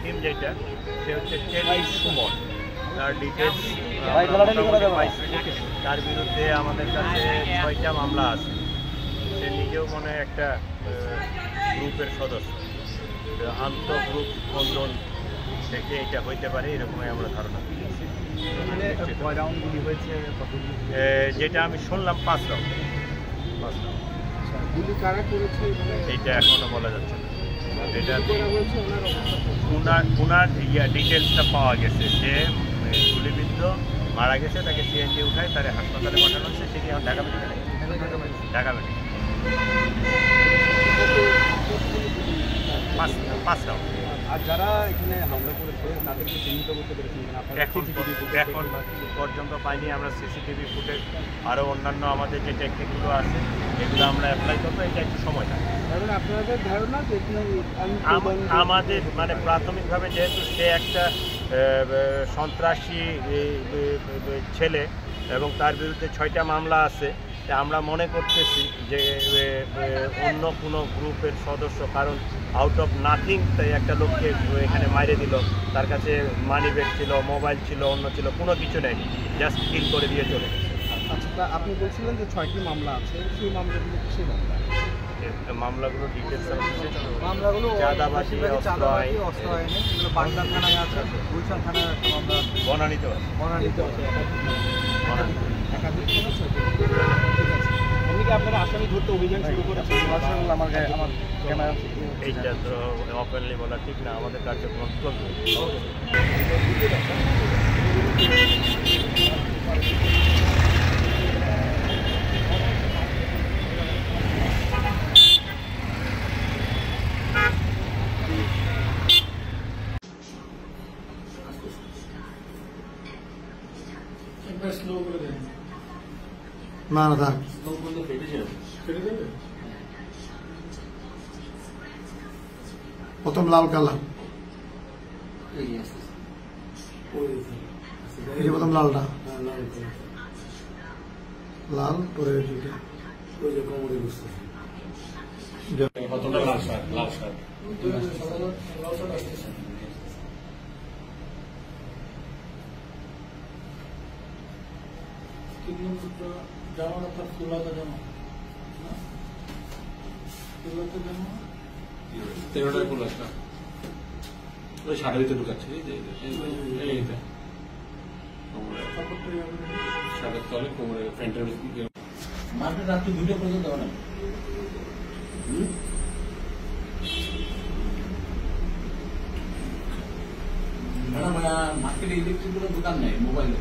Victim যেটা সে হচ্ছে tele Suman. তার ডিটেলস তার বিরুদ্ধে আমাদের কাছে 6টা মামলা আছে। সে নিজেও মনে হয় একটা গ্রুপের সদস্য, আন্তঃগ্রুপ বন্ধন থেকে এটা হইতে পারে এরকমই আমরা ধারণা দিয়েছি। যেটা আমি শুনলাম 5 রাউন্ড। এইটা এখনো বলা যাচ্ছে না। এটা ওনার ডিটেলসটা পাওয়া গেছে, সে গুলিবিদ্ধ মারা গেছে, তাকে সিএনজি উঠায় তার হাসপাতালে পাঠানো হচ্ছে। সেটি এখন ঢাকা মেডিকেলে ঢাকা মেডিকেল 5 রাউন্ড। আর যারা এখানে হামলা করেছে তাদেরকে চিহ্নিত করতে পেরেছেন? এখন পর্যন্ত পাইনি আমরা সিসিটিভি ফুটেজ, আরও অন্যান্য আমাদের যে টেকনিকগুলো আছে এগুলো আমরা অ্যাপ্লাই করবো। এটা একটু সময় লাগে। আপনাদের ধারণা আমাদের মানে প্রাথমিকভাবে যেহেতু সে একটা সন্ত্রাসী ছেলে এবং তার বিরুদ্ধে 6টা মামলা আছে, আমরা মনে করতেছি যে অন্য কোনো গ্রুপের সদস্য, কারণ আউট অফ নাথিং তাই একটা লোককে এখানে মাইরে দিল। তার কাছে মানি ব্যাগ ছিল, মোবাইল ছিল, অন্য ছিল, কোনো কিছু নেই, জাস্ট কিল করে দিয়ে চলে গেছে। আচ্ছা, আপনি বলছিলেন যে 6টি মামলা আছে, সেই মামলাগুলো কিসের মামলা? মামলাগুলো ডিটেলস মামলাগুলো চাঁদাবাজি, অস্ত্র আইন, এগুলো পাটনা থানায় আছে, গুলশান থানায় একটা মামলা, বনানীতে আছে। এমনিকে আপনারা আসামি ধরতে অভিযান শুরু করেছেন? এইটা তো ওপেনলি বলা ঠিক না, আমাদের কার্যক্রম চলবে। না না থাক প্রথম লাল কালার, এই প্রথম লালটা লাল, পরে জামাটা তার ফুলাতে জামা, ফুলাতে জামা 13টায় ফুল আসটা ওই সাড়ে ভিতরে ঢুকাচ্ছে। এইটা সাড়ে তলে কোমরে প্যান্টের মার্কেট রাত্রি 2টা পর্যন্ত অনেক মার্কেটে ইলেকট্রিক দোকান নেই, মোবাইল